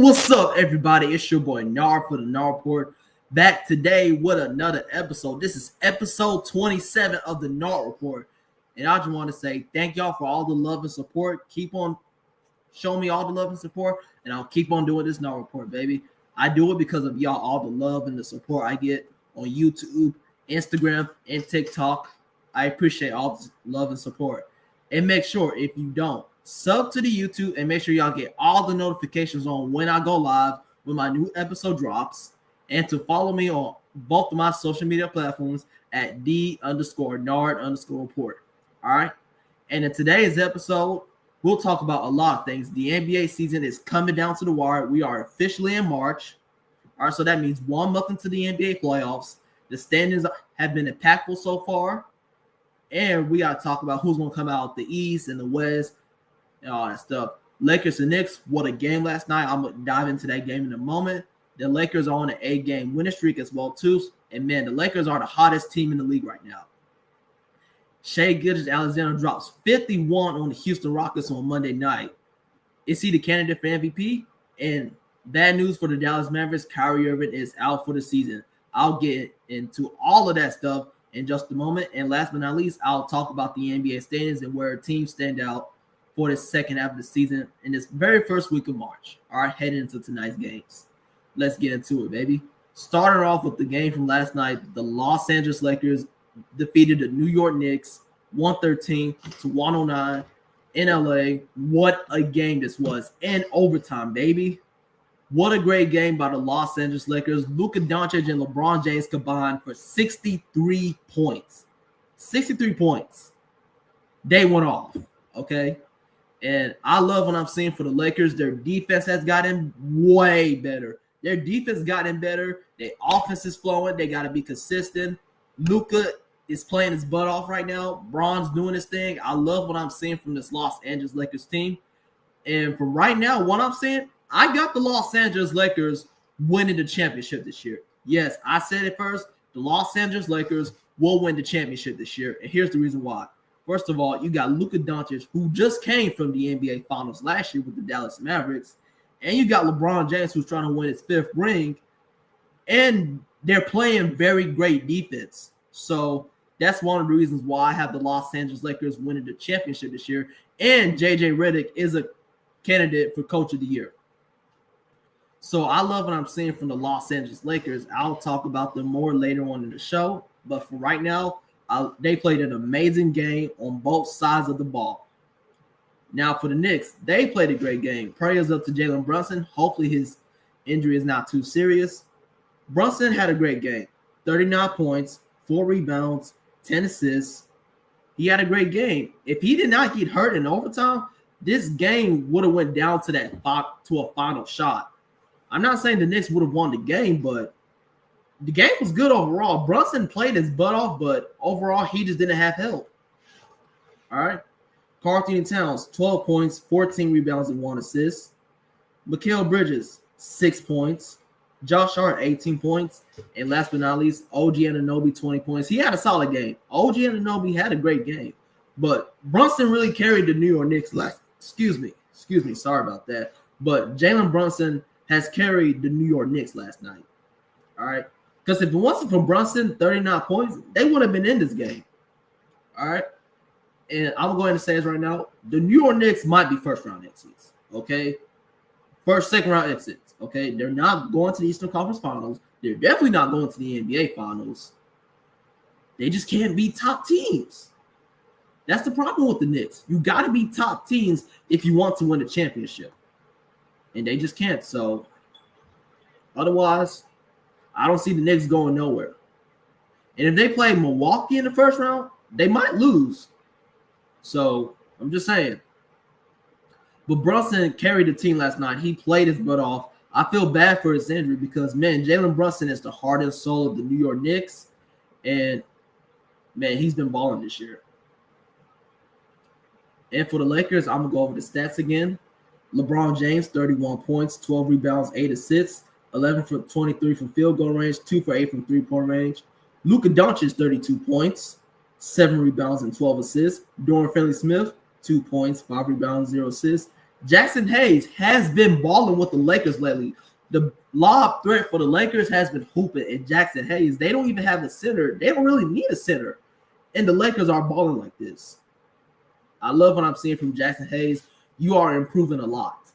What's up, everybody? It's your boy Nar for the Nar Report. Back today with another episode. This is episode 27 of the Nar Report. And I just want to say thank y'all for all the love and support. Keep on showing me all the love and support, and I'll keep on doing this Nar Report, baby. I do it because of y'all, all the love and the support I get on YouTube, Instagram, and TikTok. I appreciate all the love and support. And make sure, if you don't, sub to the YouTube and make sure y'all get all the notifications on when I go live when my new episode drops, and to follow me on both of my social media platforms at _Nard_report. All right. And in today's episode, we'll talk about a lot of things. The NBA season is coming down to the wire. We are officially in March. All right. So that means 1 month into the NBA playoffs. The standings have been impactful so far. And we got to talk about who's going to come out the East and the West and all that stuff. Lakers and Knicks, what a game last night. I'm going to dive into that game in a moment. The Lakers are on an 8-game winning streak as well, too. And, man, the Lakers are the hottest team in the league right now. Shai Gilgeous-Alexander drops 51 on the Houston Rockets on Monday night. Is he the candidate for MVP? And bad news for the Dallas Mavericks, Kyrie Irving is out for the season. I'll get into all of that stuff in just a moment. And last but not least, I'll talk about the NBA standings and where teams stand out for the second half of the season in this very first week of March. All right, heading into tonight's games. Let's get into it, baby. Starting off with the game from last night, the Los Angeles Lakers defeated the New York Knicks 113-109 in LA. What a game this was. In overtime, baby. What a great game by the Los Angeles Lakers. Luka Doncic and LeBron James combined for 63 points. 63 points. They went off, okay? And I love what I'm seeing for the Lakers. Their defense has gotten way better. Their defense gotten better. Their offense is flowing. They got to be consistent. Luka is playing his butt off right now. Bron's doing his thing. I love what I'm seeing from this Los Angeles Lakers team. And from right now, what I'm saying, I got the Los Angeles Lakers winning the championship this year. Yes, I said it first. The Los Angeles Lakers will win the championship this year. And here's the reason why. First of all, you got Luka Doncic, who just came from the NBA Finals last year with the Dallas Mavericks. And you got LeBron James, who's trying to win his 5th ring. And they're playing very great defense. So that's one of the reasons why I have the Los Angeles Lakers winning the championship this year. And J.J. Redick is a candidate for Coach of the Year. So I love what I'm seeing from the Los Angeles Lakers. I'll talk about them more later on in the show. But for right now, they played an amazing game on both sides of the ball. Now for the Knicks, they played a great game. Prayers up to Jalen Brunson. Hopefully his injury is not too serious. Brunson had a great game. 39 points, 4 rebounds, 10 assists. He had a great game. If he did not get hurt in overtime, this game would have went down to a final shot. I'm not saying the Knicks would have won the game, but the game was good overall. Brunson played his butt off, but overall, he just didn't have help. All right. Karl-Anthony Towns, 12 points, 14 rebounds, and 1 assist. Mikal Bridges, 6 points. Josh Hart, 18 points. And last but not least, OG Anunoby, 20 points. He had a solid game. OG Anunoby had a great game. But Brunson really carried the New York Knicks last. Excuse me. Sorry about that. But Jalen Brunson has carried the New York Knicks last night. All right. Because if it wasn't for Brunson, 39 points, they would have been in this game. All right. And I'm going to say this right now. The New York Knicks might be first-round exits. Okay. Second-round exits. Okay. They're not going to the Eastern Conference Finals. They're definitely not going to the NBA Finals. They just can't beat top teams. That's the problem with the Knicks. You got to beat top teams if you want to win a championship. And they just can't. So, otherwise, I don't see the Knicks going nowhere. And if they play Milwaukee in the first round, they might lose. So, I'm just saying. But Brunson carried the team last night. He played his butt off. I feel bad for his injury because, man, Jalen Brunson is the heart and soul of the New York Knicks. And, man, he's been balling this year. And for the Lakers, I'm going to go over the stats again. LeBron James, 31 points, 12 rebounds, 8 assists, 11 for 23 from field goal range, 2 for 8 from three-point range. Luka Doncic, 32 points, 7 rebounds, and 12 assists. Dorian Finney-Smith, 2 points, 5 rebounds, 0 assists. Jackson Hayes has been balling with the Lakers lately. The lob threat for the Lakers has been hooping, and Jackson Hayes, they don't even have a center. They don't really need a center, and the Lakers are balling like this. I love what I'm seeing from Jackson Hayes. You are improving a lot.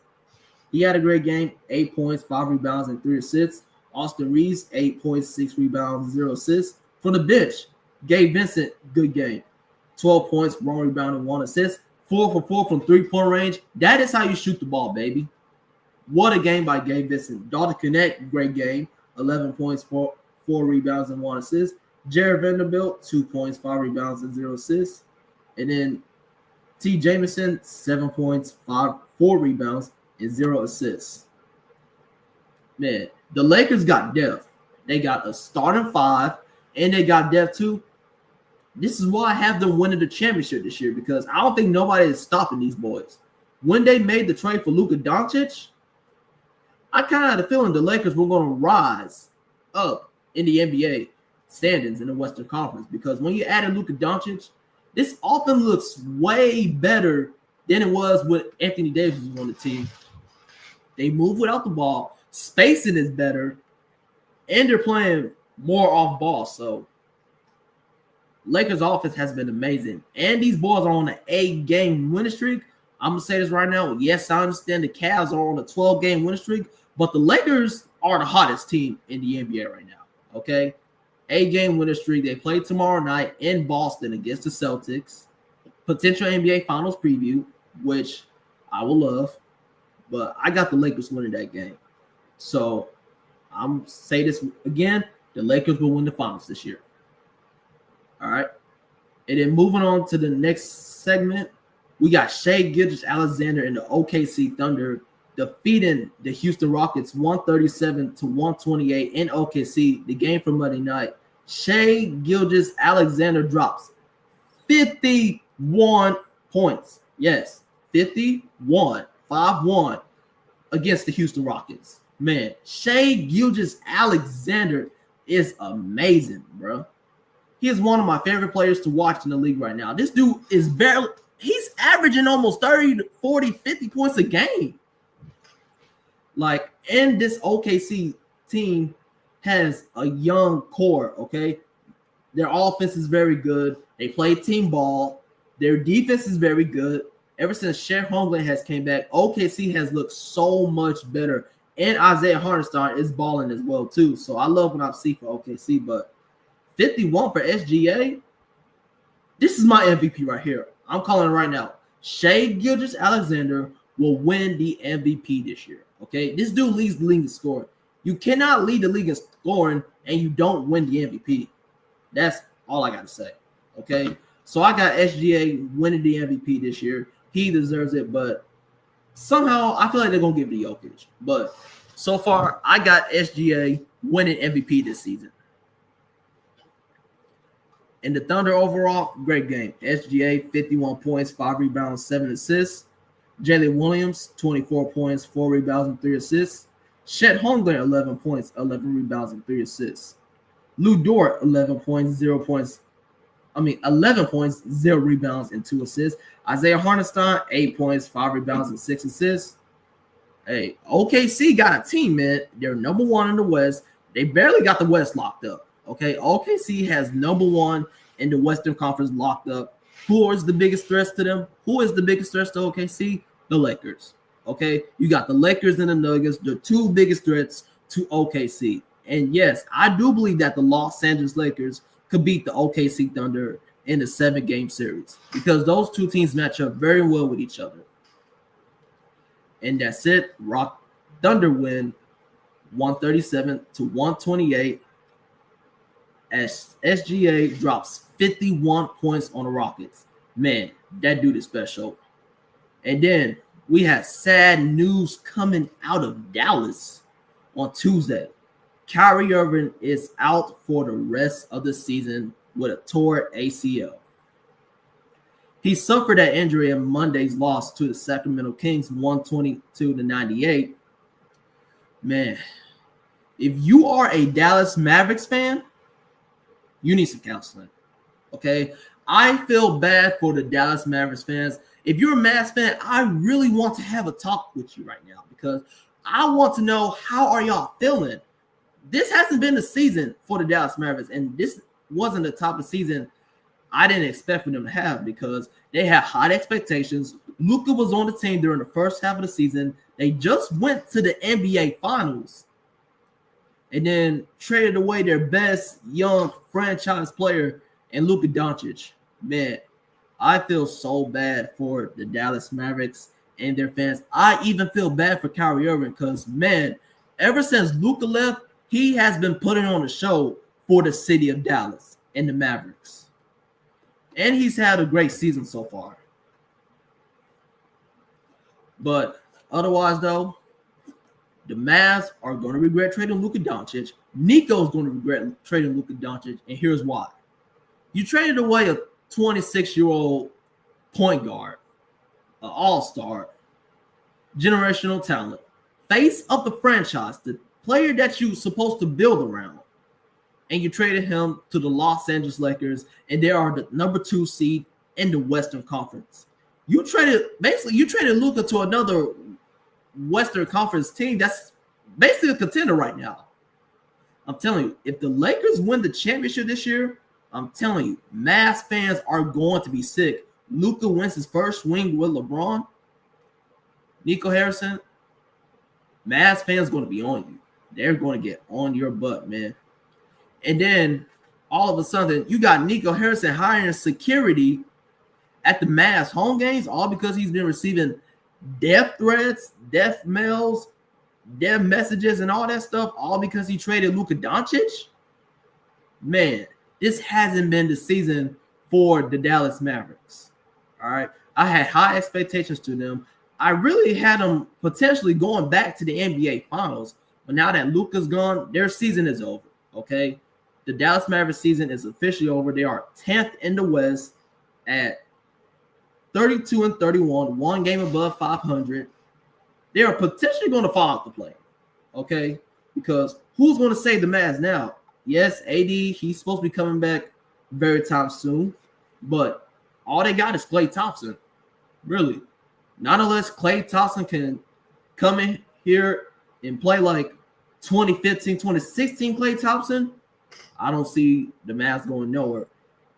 He had a great game, 8 points, 5 rebounds, and 3 assists. Austin Reeves, 8 points, 6 rebounds, 0 assists. From the bench, Gabe Vincent, good game. 12 points, 1 rebound, and 1 assist. 4 for 4 from three-point range. That is how you shoot the ball, baby. What a game by Gabe Vincent. Dalton Connect, great game. 11 points, 4 rebounds, and 1 assist. Jared Vanderbilt, 2 points, 5 rebounds, and 0 assists. And then T. Jamison, 7 points, 4 rebounds, and 0 assists. Man, the Lakers got depth. They got a starting 5, and they got depth too. This is why I have them winning the championship this year, because I don't think nobody is stopping these boys. When they made the trade for Luka Doncic, I kind of had a feeling the Lakers were going to rise up in the NBA standings in the Western Conference, because when you added Luka Doncic, this offense looks way better than it was when Anthony Davis was on the team. They move without the ball. Spacing is better, and they're playing more off ball. So Lakers offense has been amazing, and these boys are on an 8-game winning streak. I'm gonna say this right now. Yes, I understand the Cavs are on a 12-game winning streak, but the Lakers are the hottest team in the NBA right now. Okay, 8-game winning streak. They play tomorrow night in Boston against the Celtics. Potential NBA Finals preview, which I will love, but I got the Lakers winning that game. So I'm say this again: the Lakers will win the finals this year. All right. And then moving on to the next segment, we got Shai Gilgeous-Alexander and the OKC Thunder defeating the Houston Rockets 137-128 in OKC, the game from Monday night. Shai Gilgeous-Alexander drops 51 points. Yes, 51, 5-1 against the Houston Rockets. Man, Shai Gilgeous-Alexander is amazing, bro. He is one of my favorite players to watch in the league right now. This dude is he's averaging almost 30, 40, 50 points a game. Like, and this OKC team has a young core, okay? Their offense is very good. They play team ball. Their defense is very good. Ever since Shai Gilgeous has came back, OKC has looked so much better. And Isaiah Hartenstein is balling as well, too. So I love what I see for OKC, but 51 for SGA. This is my MVP right here. I'm calling it right now. Shai Gilgeous-Alexander will win the MVP this year. Okay, this dude leads the league in scoring. You cannot lead the league in scoring and you don't win the MVP. That's all I got to say. Okay, so I got SGA winning the MVP this year. He deserves it, but somehow I feel like they're gonna give it to Jokic. But so far, I got SGA winning MVP this season. And the Thunder overall, great game. SGA, 51 points, 5 rebounds, 7 assists. Jalen Williams, 24 points, 4 rebounds, and 3 assists. Chet Holmgren, 11 points, 11 rebounds, and 3 assists. Lou Dort, 11 points, 0 rebounds, and 2 assists. Isaiah Hartenstein, 8 points, 5 rebounds, and 6 assists. Hey, OKC got a team, man. They're number 1 in the West. They barely got the West locked up. Okay, OKC has number 1 in the Western Conference locked up. Who is the biggest threat to them? Who is the biggest threat to OKC? The Lakers. Okay, you got the Lakers and the Nuggets, the 2 biggest threats to OKC. And yes, I do believe that the Los Angeles Lakers could beat the OKC Thunder in a 7-game series, because those 2 teams match up very well with each other. And that's it. Thunder win 137-128. As SGA drops 51 points on the Rockets. Man, that dude is special. And then we have sad news coming out of Dallas on Tuesday. Kyrie Irving is out for the rest of the season with a torn ACL. He suffered that injury in Monday's loss to the Sacramento Kings 122-98. Man, if you are a Dallas Mavericks fan, you need some counseling, okay? I feel bad for the Dallas Mavericks fans. if you're a Mavs fan, I really want to have a talk with you right now because I want to know how are y'all feeling. This hasn't been the season for the Dallas Mavericks, and this wasn't the type of season I didn't expect for them to have because they had high expectations. Luka was on the team during the first half of the season. They just went to the NBA Finals and then traded away their best young franchise player and Luka Doncic. Man, I feel so bad for the Dallas Mavericks and their fans. I even feel bad for Kyrie Irving because, man, ever since Luka left, he has been putting on a show for the city of Dallas and the Mavericks. And he's had a great season so far. But otherwise, though, the Mavs are going to regret trading Luka Doncic. Nico's going to regret trading Luka Doncic, and here's why. You traded away a 26-year-old point guard, an all-star, generational talent, face of the franchise, the player that you're supposed to build around, and you traded him to the Los Angeles Lakers, and they are the number 2 seed in the Western Conference. You traded Luka to another Western Conference team that's basically a contender right now. I'm telling you, if the Lakers win the championship this year, I'm telling you, Mavs fans are going to be sick. Luka wins his first swing with LeBron. Nico Harrison, Mavs fans going to be on you. They're going to get on your butt, man. And then all of a sudden, you got Nico Harrison hiring security at the Mavs home games, all because he's been receiving death threats, death mails, death messages, and all that stuff, all because he traded Luka Doncic. Man, this hasn't been the season for the Dallas Mavericks. All right. I had high expectations to them. I really had them potentially going back to the NBA Finals. But now that Luka's gone, their season is over. Okay. The Dallas Mavericks season is officially over. They are 10th in the West at 32-31, one game above 500. They are potentially going to fall out the play. Okay. Because who's going to save the Mavs now? Yes, AD, he's supposed to be coming back very time soon. But all they got is Klay Thompson. Really. Not unless Klay Thompson can come in here and play like 2015, 2016 Klay Thompson, I don't see the Mavs going nowhere.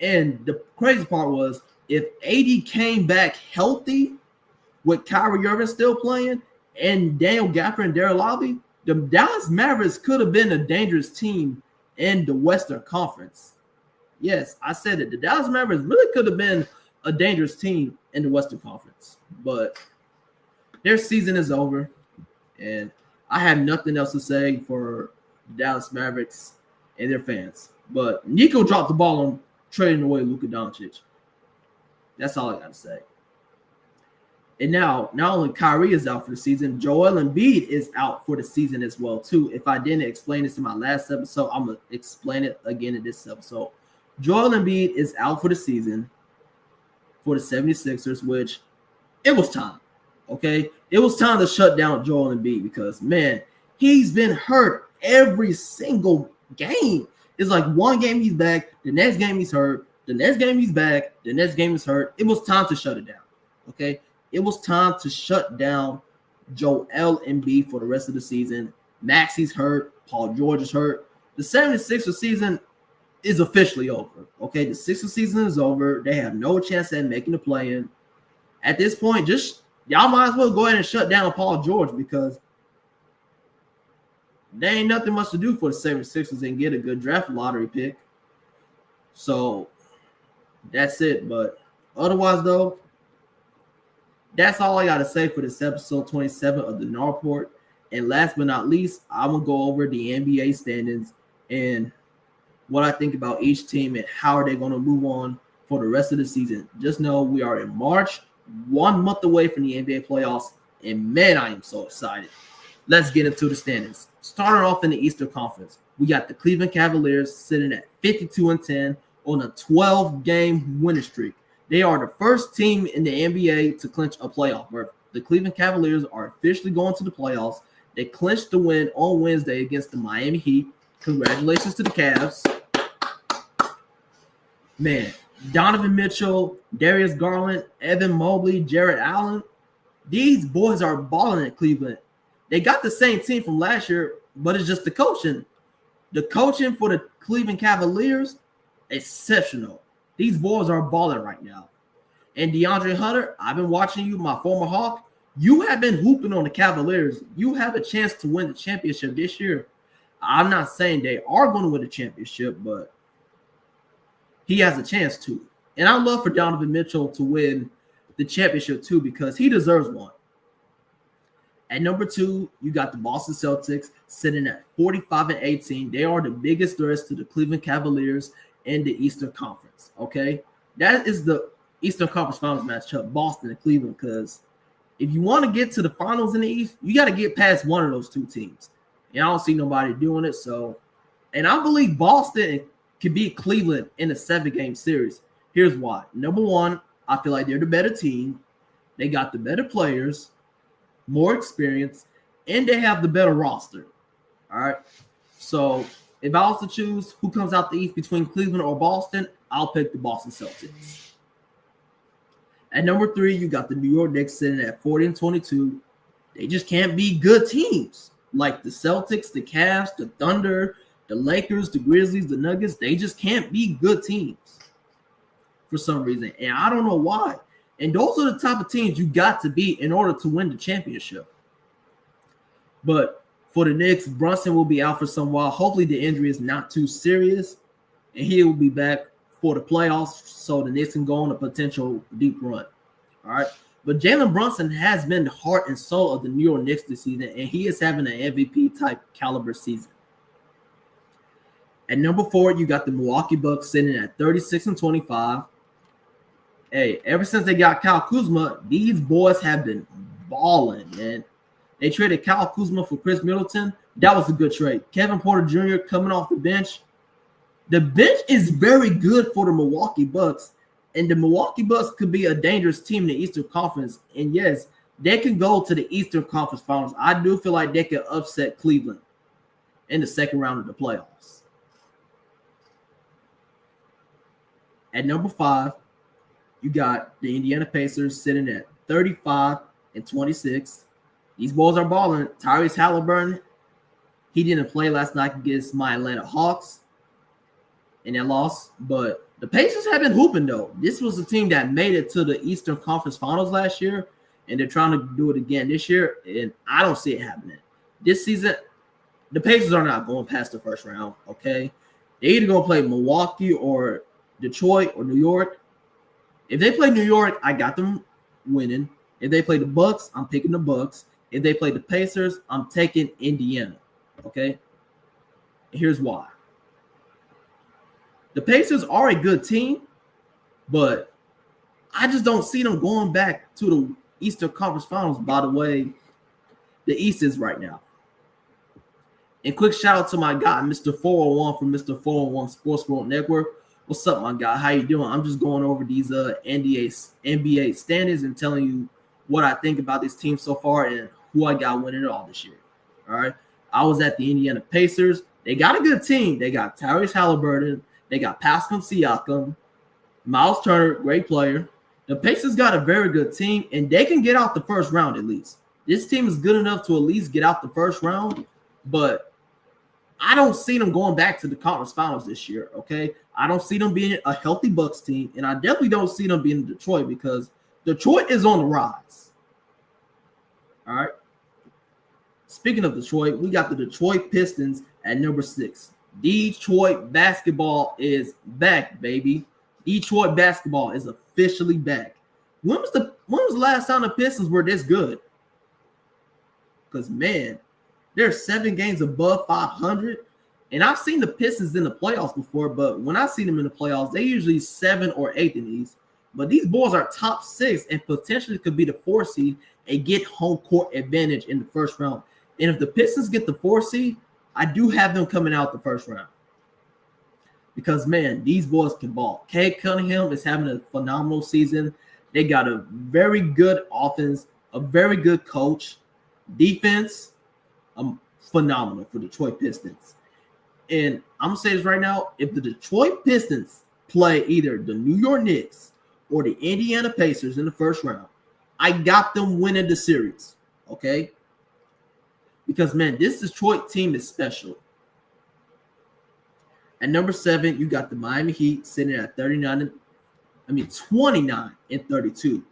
And the crazy part was if AD came back healthy with Kyrie Irving still playing and Daniel Gafford and Daryl Lowry, the Dallas Mavericks could have been a dangerous team in the Western Conference. Yes, I said it. The Dallas Mavericks really could have been a dangerous team in the Western Conference. But their season is over, and I have nothing else to say for the Dallas Mavericks and their fans. But Nico dropped the ball on trading away Luka Doncic. That's all I got to say. And now, not only Kyrie is out for the season, Joel Embiid is out for the season as well, too. If I didn't explain this in my last episode, I'm going to explain it again in this episode. Joel Embiid is out for the season for the 76ers, which it was time, okay? It was time to shut down Joel Embiid because, man, he's been hurt every single game. It's like one game he's back, the next game he's hurt, the next game he's back, the next game he's hurt. It was time to shut it down, okay? It was time to shut down Joel Embiid for the rest of the season. Maxi's hurt. Paul George is hurt. The 76ers season is officially over. Okay, the Sixers season is over. They have no chance at making the play-in. At this point, just y'all might as well go ahead and shut down Paul George because there ain't nothing much to do for the 76ers and get a good draft lottery pick. So that's it. But otherwise, though, that's all I got to say for this episode 27 of the NAR Report. And last but not least, I'm going to go over the NBA standings and what I think about each team and how are they going to move on for the rest of the season. Just know we are in March, 1 month away from the NBA playoffs, and man, I am so excited. Let's get into the standings. Starting off in the Eastern Conference, we got the Cleveland Cavaliers sitting at 52-10 on a 12-game winning streak. They are the first team in the NBA to clinch a playoff berth. The Cleveland Cavaliers are officially going to the playoffs. They clinched the win on Wednesday against the Miami Heat. Congratulations to the Cavs. Man, Donovan Mitchell, Darius Garland, Evan Mobley, Jarrett Allen. These boys are balling at Cleveland. They got the same team from last year, but it's just the coaching. The coaching for the Cleveland Cavaliers, exceptional. These boys are balling right now. And DeAndre Hunter, I've been watching you, my former Hawk. You have been hooping on the Cavaliers. You have a chance to win the championship this year. I'm not saying they are going to win the championship, but he has a chance to. And I'd love for Donovan Mitchell to win the championship too because he deserves one. At number 2, you got the Boston Celtics sitting at 45-18. They are the biggest threats to the Cleveland Cavaliers in the Eastern Conference, okay? That is the Eastern Conference Finals matchup, Boston and Cleveland, because if you want to get to the finals in the East, you got to get past one of those two teams. And I don't see nobody doing it. So, and I believe Boston can beat Cleveland in a 7-game series. Here's why. Number 1, I feel like they're the better team. They got the better players, more experience, and they have the better roster. All right. So if I was to choose who comes out the East between Cleveland or Boston, I'll pick the Boston Celtics. At number 3, you got the New York Knicks sitting at 40-22. They just can't be good teams like the Celtics, the Cavs, the Thunder, the Lakers, the Grizzlies, the Nuggets. They just can't be good teams for some reason. And I don't know why. And those are the type of teams you got to beat in order to win the championship. But for the Knicks, Brunson will be out for some while. Hopefully the injury is not too serious. And he will be back for the playoffs so the Knicks can go on a potential deep run. All right. But Jalen Brunson has been the heart and soul of the New York Knicks this season, and he is having an MVP-type caliber season. At number 4, you got the Milwaukee Bucks sitting at 36-25. Hey, ever since they got Kyle Kuzma, these boys have been balling, man. They traded Kyle Kuzma for Chris Middleton. That was a good trade. Kevin Porter Jr. coming off the bench. The bench is very good for the Milwaukee Bucks, and the Milwaukee Bucks could be a dangerous team in the Eastern Conference. And yes, they can go to the Eastern Conference Finals. I do feel like they could upset Cleveland in the second round of the playoffs. At number 5, you got the Indiana Pacers sitting at 35-26. These boys are balling. Tyrese Halliburton, he didn't play last night against my Atlanta Hawks in that loss, but the Pacers have been hooping, though. This was a team that made it to the Eastern Conference Finals last year, and they're trying to do it again this year, and I don't see it happening. This season, the Pacers are not going past the first round, okay? They're either going to play Milwaukee or Detroit or New York. If they play New York, I got them winning. If they play the Bucks, I'm picking the Bucks. If they play the Pacers, I'm taking Indiana, okay? And here's why. The Pacers are a good team, but I just don't see them going back to the Eastern Conference Finals by the way the East is right now. And quick shout out to my guy, Mr. 401 from Mr. 401 Sports World Network. What's up, my guy? How you doing? I'm just going over these NBA standings and telling you what I think about this team so far and who I got winning it all this year. All right. I was at the Indiana Pacers. They got a good team. They got Tyrese Halliburton. They got Pascal Siakam, Miles Turner, great player. The Pacers got a very good team, and they can get out the first round at least. This team is good enough to at least get out the first round, but I don't see them going back to the conference finals this year, okay? I don't see them being a healthy Bucks team, and I definitely don't see them being Detroit because Detroit is on the rise. All right? Speaking of Detroit, we got the Detroit Pistons at number 6. Detroit basketball is back, baby. Detroit basketball is officially back. When was the last time the Pistons were this good? Because, man, they're 7 games above 500. And I've seen the Pistons in the playoffs before, but when I see them in the playoffs, they usually 7 or 8 in these. But these boys are top 6 and potentially could be the 4 seed and get home court advantage in the first round. And if the Pistons get the 4 seed, I do have them coming out the first round. Because, man, these boys can ball. Cade Cunningham is having a phenomenal season. They got a very good offense, a very good coach. Defense, phenomenal for Detroit Pistons. And I'm going to say this right now. If the Detroit Pistons play either the New York Knicks or the Indiana Pacers in the first round, I got them winning the series, okay? Because, man, this Detroit team is special. At number 7, you got the Miami Heat sitting at 29 and 32.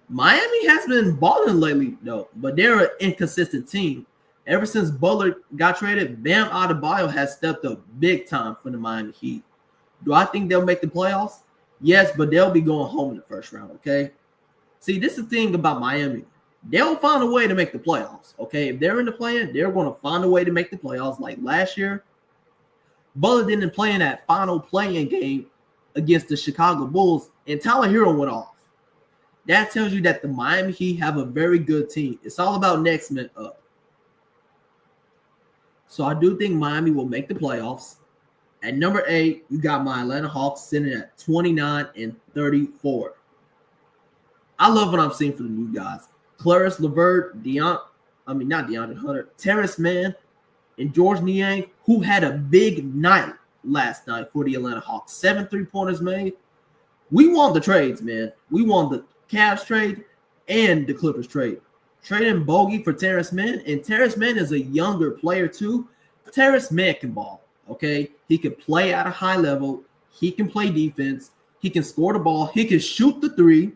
Miami has been balling lately, though, but they're an inconsistent team. Ever since Butler got traded, Bam Adebayo has stepped up big time for the Miami Heat. Do I think they'll make the playoffs? Yes, but they'll be going home in the first round, okay? See, this is the thing about Miami. They'll find a way to make the playoffs, okay? If they're in the play-in, they're going to find a way to make the playoffs. Like last year, Butler didn't play in that final play-in game against the Chicago Bulls, and Tyler Hero went off. That tells you that the Miami Heat have a very good team. It's all about next man up. So I do think Miami will make the playoffs. At number 8, you got my Atlanta Hawks sitting at 29 and 34. I love what I'm seeing for the new guys. Caris LeVert, DeAndre Hunter, Terrence Mann, and George Niang, who had a big night last night for the Atlanta Hawks. 7 3-pointers made. We won the trades, man. We won the Cavs trade and the Clippers trade. Trading Bogey for Terrence Mann, and Terrence Mann is a younger player too. Terrence Mann can ball, okay? He can play at a high level. He can play defense. He can score the ball. He can shoot the three.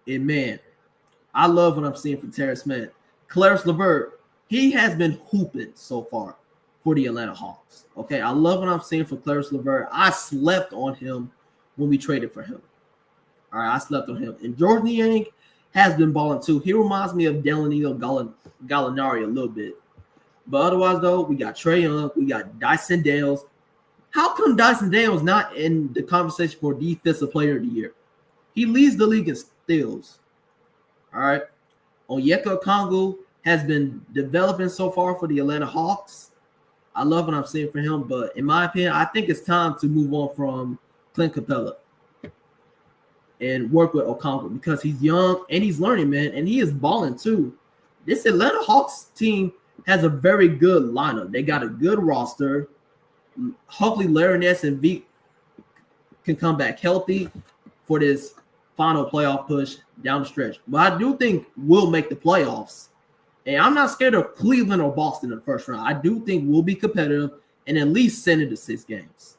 And, man, I love what I'm seeing from Terrence Mann. Caris LeVert, he has been hooping so far for the Atlanta Hawks, okay? I love what I'm seeing for Caris LeVert. I slept on him when we traded for him. All right, I slept on him. And George Niang has been balling too. He reminds me of Delano Gallinari a little bit. But otherwise, though, we got Trae Young. We got Dyson Dales. How come Dyson Dales not in the conversation for Defensive Player of the Year? He leads the league in steals. All right. Onyeka Okongwu has been developing so far for the Atlanta Hawks. I love what I'm seeing for him. But in my opinion, I think it's time to move on from Clint Capella and work with Okongwu because he's young and he's learning, man, and he is balling too. This Atlanta Hawks team has a very good lineup. They got a good roster. Hopefully Larry Nance and Vee can come back healthy for this final playoff push down the stretch. But I do think we'll make the playoffs. And I'm not scared of Cleveland or Boston in the first round. I do think we'll be competitive and at least send it to 6 games.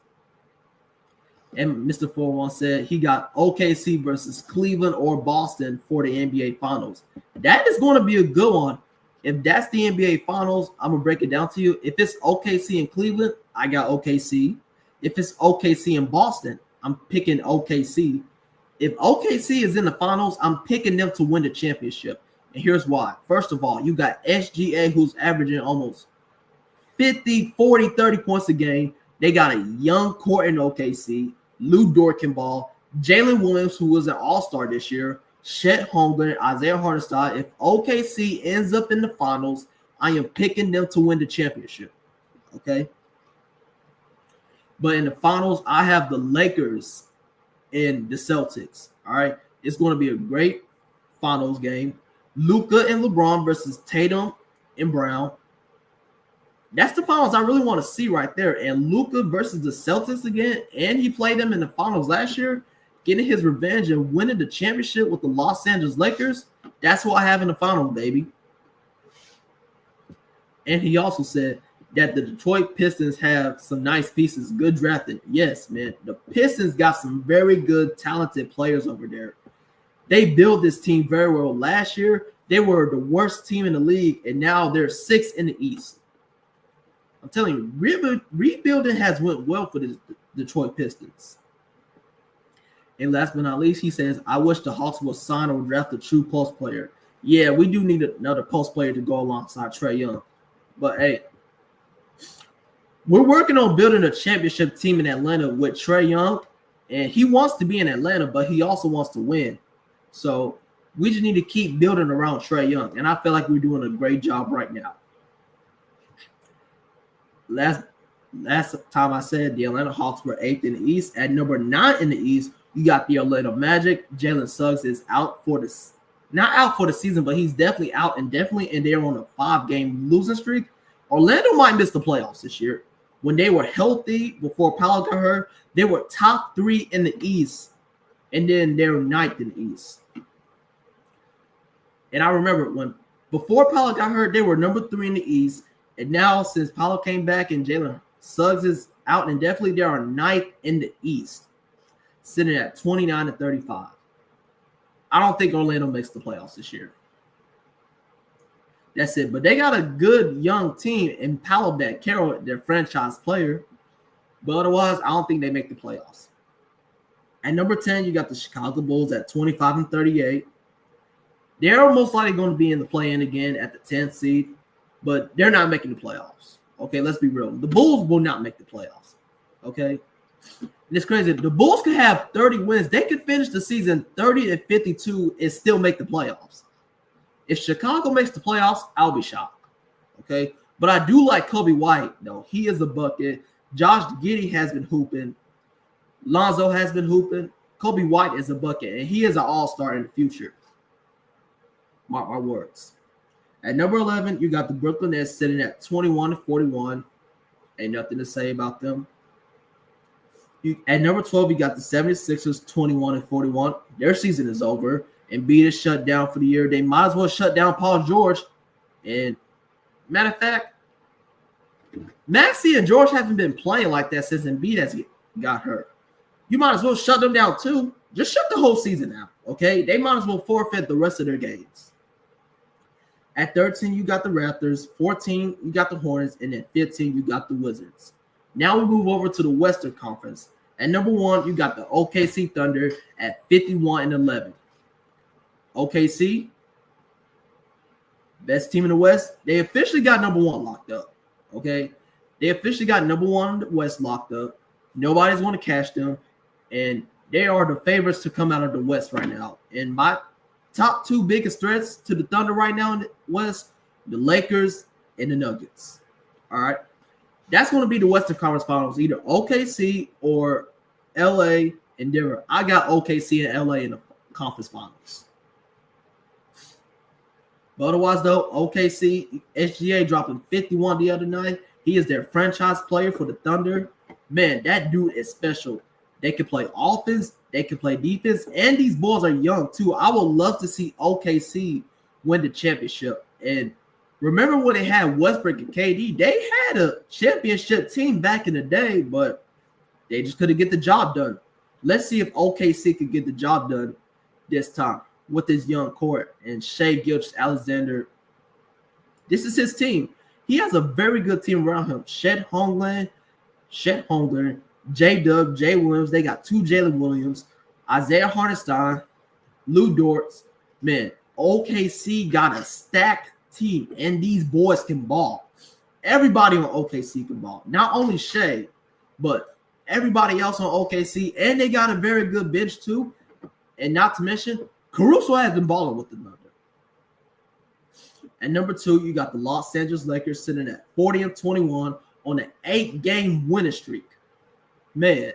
And Mr. 41 said he got OKC versus Cleveland or Boston for the NBA Finals. That is going to be a good one. If that's the NBA Finals, I'm going to break it down to you. If it's OKC and Cleveland, I got OKC. If it's OKC and Boston, I'm picking OKC. If OKC is in the Finals, I'm picking them to win the championship. And here's why. First of all, you got SGA, who's averaging almost 50, 40, 30 points a game. They got a young core in OKC. Lou Dort can ball. Jalen Williams, who was an all-star this year. Chet Holmgren, Isaiah Hartenstein. If OKC ends up in the Finals, I am picking them to win the championship. Okay? But in the Finals, I have the Lakers and the Celtics. All right? It's going to be a great Finals game. Luka and LeBron versus Tatum and Brown. That's the Finals I really want to see right there. And Luka versus the Celtics again. And he played them in the Finals last year, getting his revenge and winning the championship with the Los Angeles Lakers. That's what I have in the Finals, baby. And he also said that the Detroit Pistons have some nice pieces, good drafting. Yes, man. The Pistons got some very good, talented players over there. They built this team very well. Last year, they were the worst team in the league, and now they're 6th in the East. I'm telling you, rebuilding has went well for the Detroit Pistons. And last but not least, he says, I wish the Hawks would sign or draft a true post player. Yeah, we do need another post player to go alongside Trae Young. But, hey, we're working on building a championship team in Atlanta with Trae Young. And he wants to be in Atlanta, but he also wants to win. So we just need to keep building around Trae Young. And I feel like we're doing a great job right now. Last time I said the Atlanta Hawks were 8th in the East. At number 9 in the East, you got the Orlando Magic. Jalen Suggs is out for not out for the season, but he's definitely out and they're on a 5-game losing streak. Orlando might miss the playoffs this year. when they were healthy before Paolo got hurt, they were top 3 in the East, and then they were 9th in the East. And I remember when before Paolo got hurt, they were number 3 in the East, and now since Paolo came back and Jalen Suggs is out indefinitely, they are 9th in the East, sitting at 29-35. I don't think Orlando makes the playoffs this year. That's it. But they got a good young team in Paolo Carroll, their franchise player. But otherwise, I don't think they make the playoffs. At number 10, you got the Chicago Bulls at 25-38. They're most likely going to be in the play-in again at the 10th seed, but they're not making the playoffs. Okay, let's be real. The Bulls will not make the playoffs. Okay? And it's crazy. The Bulls could have 30 wins. They could finish the season 30-52 and still make the playoffs. If Chicago makes the playoffs, I'll be shocked. Okay? But I do like Kobe White, though. He is a bucket. Josh Giddey has been hooping. Lonzo has been hooping. Kobe White is a bucket, and he is an all-star in the future. Mark my words. At number 11, you got the Brooklyn Nets sitting at 21-41. Ain't nothing to say about them. At number 12, you got the 76ers 21-41. Their season is over. Embiid is shut down for the year. They might as well shut down Paul George. And matter of fact, Maxey and George haven't been playing like that since Embiid has got hurt. You might as well shut them down too. Just shut the whole season out, okay? They might as well forfeit the rest of their games. At 13, you got the Raptors. 14, you got the Hornets. And at 15, you got the Wizards. Now we move over to the Western Conference. At number 1, you got the OKC Thunder at 51-11. OKC, best team in the West. They officially got number 1 locked up, okay? They officially got number 1 in the West locked up. Nobody's going to catch them. And they are the favorites to come out of the West right now. And my top 2 biggest threats to the Thunder right now in the West, the Lakers and the Nuggets. All right. That's going to be the Western Conference Finals, either OKC or LA and Denver. I got OKC and LA in the conference finals. But otherwise, though, OKC, SGA dropping 51 the other night. He is their franchise player for the Thunder. Man, that dude is special. They can play offense, they can play defense, and these boys are young too. I would love to see OKC win the championship. And remember when they had Westbrook and KD? They had a championship team back in the day, but they just couldn't get the job done. Let's see if OKC could get the job done this time with this young core and Shai Gilgeous-Alexander. This is his team. He has a very good team around him. Chet Holmgren, J-Dub, Jay Williams. They got 2 Jalen Williams, Isaiah Hartenstein, Lou Dortz. Man, OKC got a stacked team, and these boys can ball. Everybody on OKC can ball. Not only Shai, but everybody else on OKC. And they got a very good bench, too. And not to mention, Caruso has been balling with the Thunder. At number 2, you got the Los Angeles Lakers sitting at 40-21 on an 8-game winning streak. Man,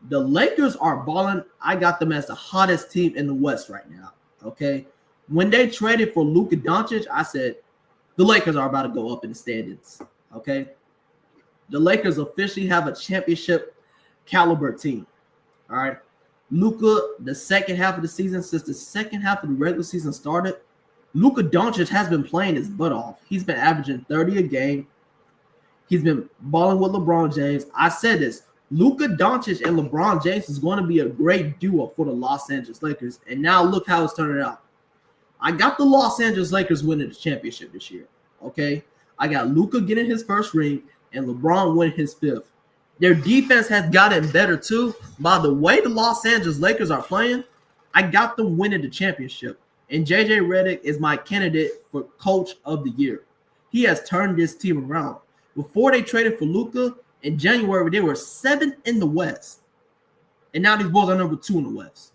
the Lakers are balling. I got them as the hottest team in the West right now, okay? When they traded for Luka Doncic, I said the Lakers are about to go up in the standings, okay? The Lakers officially have a championship caliber team, all right? Luka, the second half of the season, since the second half of the regular season started, Luka Doncic has been playing his butt off. He's been averaging 30 a game. He's been balling with LeBron James. I said this. Luka Doncic and LeBron James is going to be a great duo for the Los Angeles Lakers. And now look how it's turning out. I got the Los Angeles Lakers winning the championship this year, okay? I got Luka getting his first ring and LeBron winning his 5th. Their defense has gotten better too. By the way the Los Angeles Lakers are playing, I got them winning the championship. And JJ Redick is my candidate for Coach of the Year. He has turned this team around. Before they traded for Luka, in January, they were 7th in the West. And now these boys are number 2 in the West.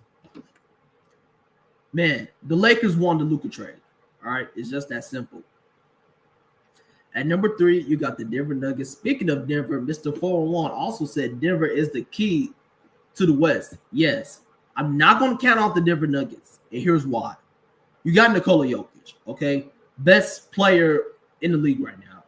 Man, the Lakers won the Luka trade. All right, it's just that simple. At number 3, you got the Denver Nuggets. Speaking of Denver, Mr. 401 also said Denver is the key to the West. Yes, I'm not going to count out the Denver Nuggets. And here's why. You got Nikola Jokic, okay? Best player in the league right now.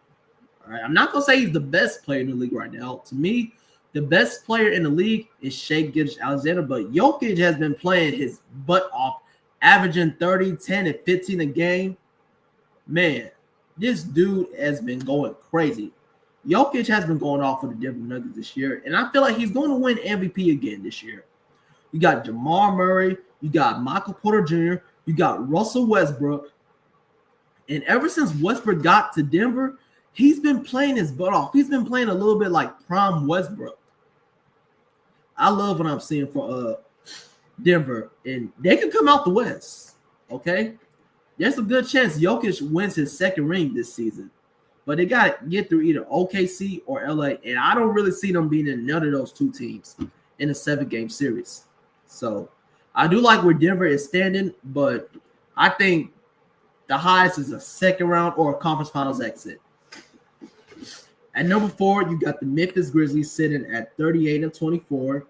All right, I'm not gonna say he's the best player in the league right now. To me, the best player in the league is Shai Gilgeous-Alexander, but Jokic has been playing his butt off, averaging 30, 10, and 15 a game. Man, this dude has been going crazy. Jokic has been going off for the Denver Nuggets this year, and I feel like he's going to win MVP again this year. You got Jamal Murray, you got Michael Porter Jr., you got Russell Westbrook, and ever since Westbrook got to Denver, he's been playing his butt off. He's been playing a little bit like prime Westbrook. I love what I'm seeing for Denver, and they can come out the West, okay? There's a good chance Jokic wins his second ring this season, but they got to get through either OKC or LA, and I don't really see them being in none of those two teams in a 7-game series. So I do like where Denver is standing, but I think the highest is a second round or a conference finals exit. At number 4, you got the Memphis Grizzlies sitting at 38-24.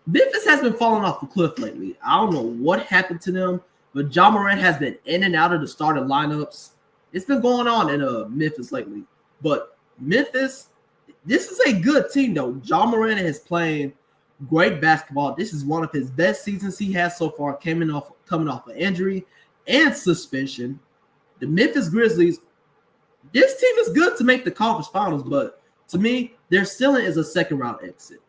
Memphis has been falling off the cliff lately. I don't know what happened to them, but Ja Morant has been in and out of the starting lineups. It's been going on in Memphis lately. But Memphis, this is a good team, though. Ja Morant is playing great basketball. This is one of his best seasons he has so far, coming off an injury and suspension. The Memphis Grizzlies, this team is good to make the conference finals, but to me, their ceiling is a second-round exit,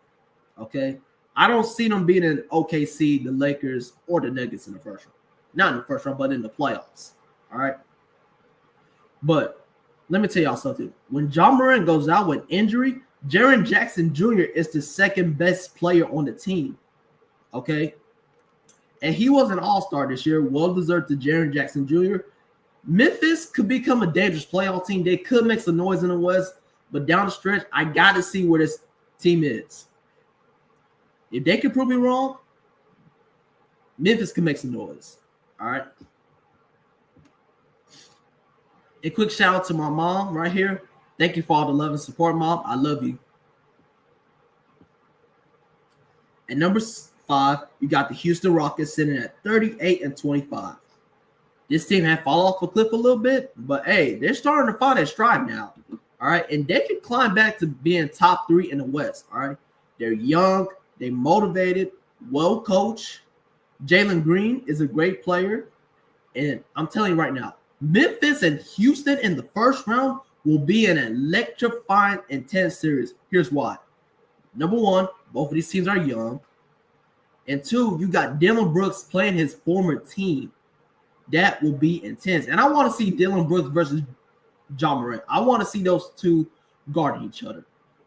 okay? I don't see them being in OKC, the Lakers, or the Nuggets in the first round. Not in the first round, but in the playoffs, all right? But let me tell y'all something. When Ja Morant goes out with injury, Jaren Jackson Jr. is the second-best player on the team, okay? And he was an all-star this year, well-deserved to Jaren Jackson Jr., Memphis could become a dangerous playoff team. They could make some noise in the West, but down the stretch, I got to see where this team is. If they can prove me wrong, Memphis can make some noise. All right. A quick shout out to my mom right here. Thank you for all the love and support, Mom. I love you. At number 5, you got the Houston Rockets sitting at 38-25. This team had fallen off a cliff a little bit, but hey, they're starting to find their stride now. All right. And they can climb back to being top 3 in the West. All right. They're young, they motivated, well coached. Jalen Green is a great player. And I'm telling you right now, Memphis and Houston in the first round will be an electrifying, intense series. Here's why. Number 1, both of these teams are young. And 2, you got Dillon Brooks playing his former team. That will be intense. And I want to see Dillon Brooks versus Ja Morant. I want to see those two guarding each other.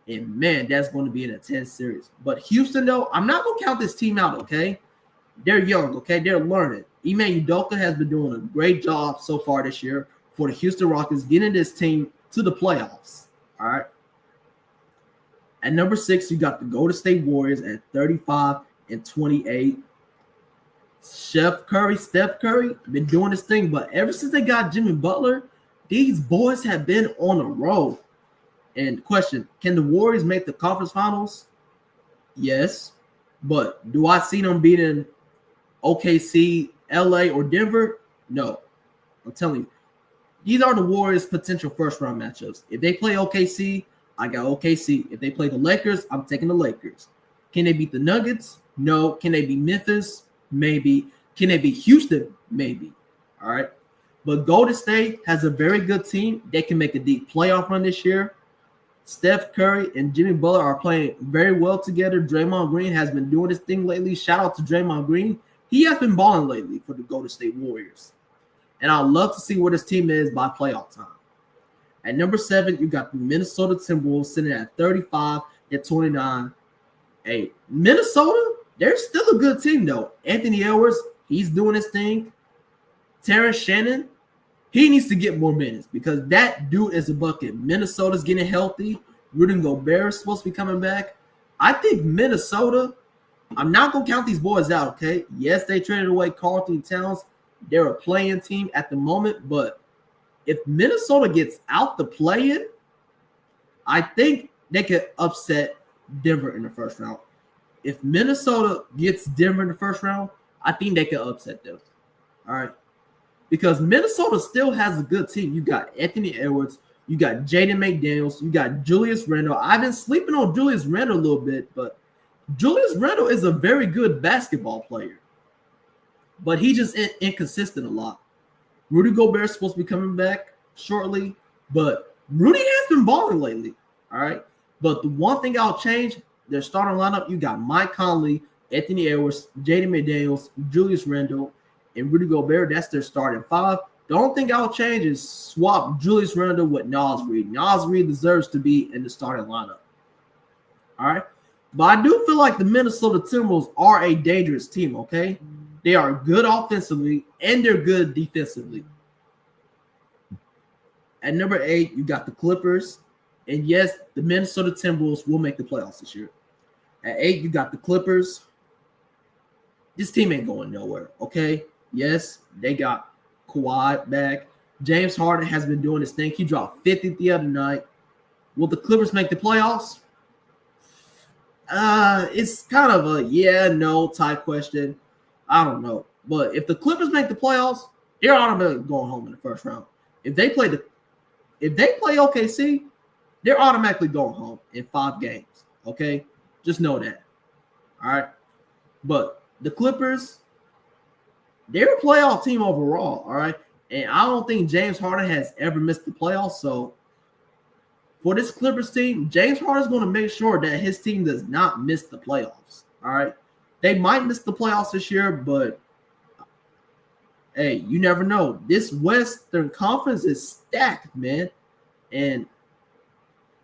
And, man, that's going to be an intense series. But Houston, though, I'm not going to count this team out, okay? They're young, okay? They're learning. Ime Udoka has been doing a great job so far this year for the Houston Rockets, getting this team to the playoffs, all right? At number 6, you got the Golden State Warriors at 35-28. Steph Curry, been doing this thing, but ever since they got Jimmy Butler, these boys have been on a roll. And question, can the Warriors make the conference finals? Yes. But do I see them beating OKC, LA, or Denver? No. I'm telling you, these are the Warriors' potential first-round matchups. If they play OKC, I got OKC. If they play the Lakers, I'm taking the Lakers. Can they beat the Nuggets? No. Can they beat Memphis? Maybe. Can they beat Houston? Maybe. All right. But Golden State has a very good team. They can make a deep playoff run this year. Steph Curry and Jimmy Butler are playing very well together. Draymond Green has been doing this thing lately. Shout out to Draymond Green. He has been balling lately for the Golden State Warriors. And I'd love to see where this team is by playoff time. At number 7, you got the Minnesota Timberwolves sitting at 35-29. Hey, Minnesota, they're still a good team, though. Anthony Edwards, he's doing his thing. Terrence Shannon, he needs to get more minutes because that dude is a bucket. Minnesota's getting healthy. Rudy Gobert is supposed to be coming back. I think Minnesota, I'm not going to count these boys out, okay? Yes, they traded away Carlton Towns. They're a play-in team at the moment, but if Minnesota gets out the play-in, I think they could upset Denver in the first round. If Minnesota gets Denver in the first round, I think they could upset them. All right. Because Minnesota still has a good team. You got Anthony Edwards, You got Jaden McDaniels. You got Julius Randle. I've been sleeping on Julius Randle a little bit, but Julius Randle is a very good basketball player. But he just inconsistent a lot. Rudy Gobert is supposed to be coming back shortly, but Rudy has been balling lately. All right. But the one thing I'll change, their starting lineup, you got Mike Conley, Anthony Edwards, Jaden McDaniels, Julius Randle, and Rudy Gobert. That's their starting five. The only thing I'll change is swap Julius Randle with Naz Reid. Naz Reid deserves to be in the starting lineup. All right. But I do feel like the Minnesota Timberwolves are a dangerous team, okay? They are good offensively, and they're good defensively. At number 8, you got the Clippers. And yes, the Minnesota Timberwolves will make the playoffs this year. At 8, you got the Clippers. This team ain't going nowhere, okay? Yes, they got Kawhi back. James Harden has been doing his thing. He dropped 50 the other night. Will the Clippers make the playoffs? It's kind of a yeah, no type question. I don't know. But if the Clippers make the playoffs, they're automatically going home in the first round. If they play OKC, they're automatically going home in 5 games. Okay? Just know that. All right? But the Clippers, they're a playoff team overall. All right? And I don't think James Harden has ever missed the playoffs. So for this Clippers team, James Harden is going to make sure that his team does not miss the playoffs. All right? They might miss the playoffs this year, but hey, you never know. This Western Conference is stacked, man. And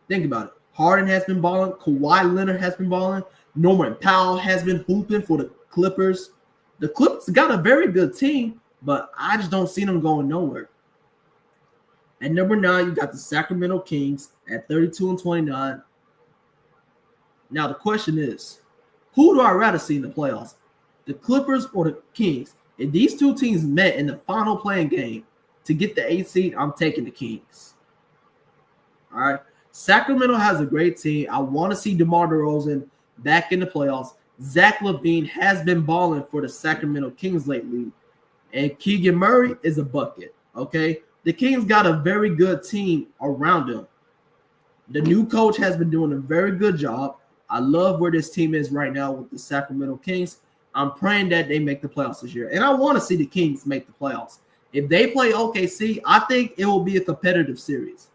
think about it. Harden has been balling. Kawhi Leonard has been balling. Norman Powell has been hooping for the Clippers. The Clippers got a very good team, but I just don't see them going nowhere. At number 9, you got the Sacramento Kings at 32-29. Now, the question is, who do I rather see in the playoffs? The Clippers or the Kings? If these two teams met in the final playing game to get the 8th seed, I'm taking the Kings. All right. Sacramento has a great team. I want to see DeMar DeRozan back in the playoffs. Zach LaVine has been balling for the Sacramento Kings lately. And Keegan Murray is a bucket. Okay. The Kings got a very good team around them. The new coach has been doing a very good job. I love where this team is right now with the Sacramento Kings. I'm praying that they make the playoffs this year. And I want to see the Kings make the playoffs. If they play OKC, I think it will be a competitive series.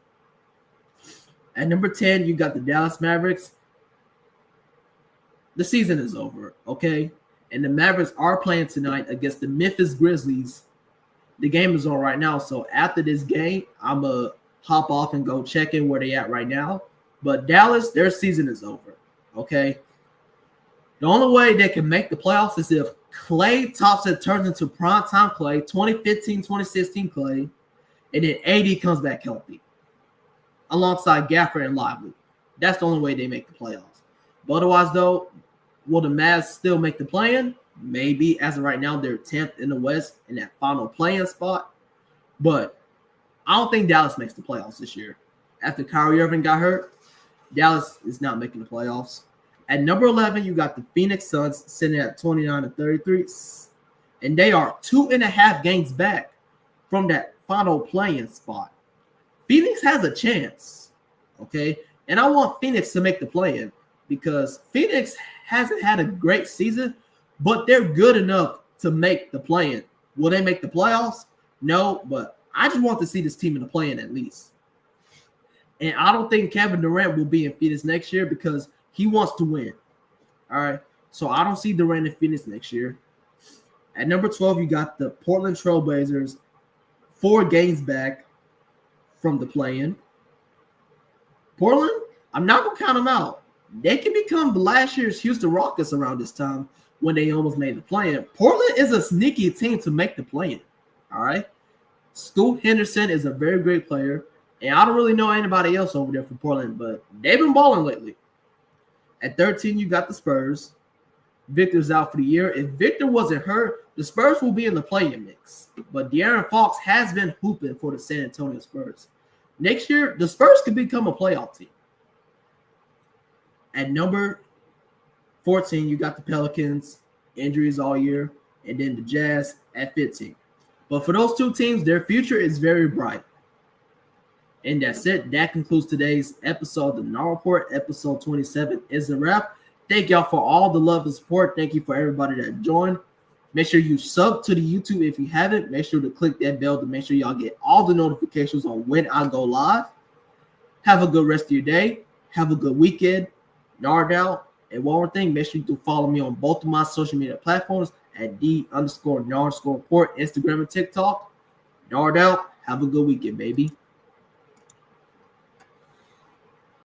At number 10, you got the Dallas Mavericks. The season is over, okay? And the Mavericks are playing tonight against the Memphis Grizzlies. The game is on right now. So after this game, I'm going to hop off and go check in where they at right now. But Dallas, their season is over. Okay. The only way they can make the playoffs is if Klay Thompson turns into primetime Klay, 2015, 2016 Klay, and then AD comes back healthy alongside Gafford and Lively. That's the only way they make the playoffs. But otherwise, though, will the Mavs still make the play-in? Maybe. As of right now, they're 10th in the West in that final play-in spot. But I don't think Dallas makes the playoffs this year. After Kyrie Irving got hurt, Dallas is not making the playoffs. At number 11, you got the Phoenix Suns sitting at 29-33. And they are 2.5 games back from that final play-in spot. Phoenix has a chance, okay? And I want Phoenix to make the play-in because Phoenix hasn't had a great season, but they're good enough to make the play-in. Will they make the playoffs? No, but I just want to see this team in the play-in at least. And I don't think Kevin Durant will be in Phoenix next year because he wants to win. All right. So I don't see Durant in Phoenix next year. At number 12, you got the Portland Trail Blazers, 4 games back from the play-in. Portland, I'm not going to count them out. They can become last year's Houston Rockets around this time when they almost made the play-in. Portland is a sneaky team to make the play-in. All right. Scoot Henderson is a very great player. And I don't really know anybody else over there from Portland, but they've been balling lately. At 13, you got the Spurs. Victor's out for the year. If Victor wasn't hurt, the Spurs will be in the play-in mix. But De'Aaron Fox has been hooping for the San Antonio Spurs. Next year, the Spurs could become a playoff team. At number 14, you got the Pelicans. Injuries all year. And then the Jazz at 15. But for those two teams, their future is very bright. And that's it. That concludes today's episode of the Nard Report. Episode 27 is a wrap. Thank y'all for all the love and support. Thank you for everybody that joined. Make sure you sub to the YouTube if you haven't. Make sure to click that bell to make sure y'all get all the notifications on when I go live. Have a good rest of your day. Have a good weekend. Nard out. And one more thing, make sure you do follow me on both of my social media platforms at @D_Nard_Report, Instagram and TikTok. Nard out. Have a good weekend, baby.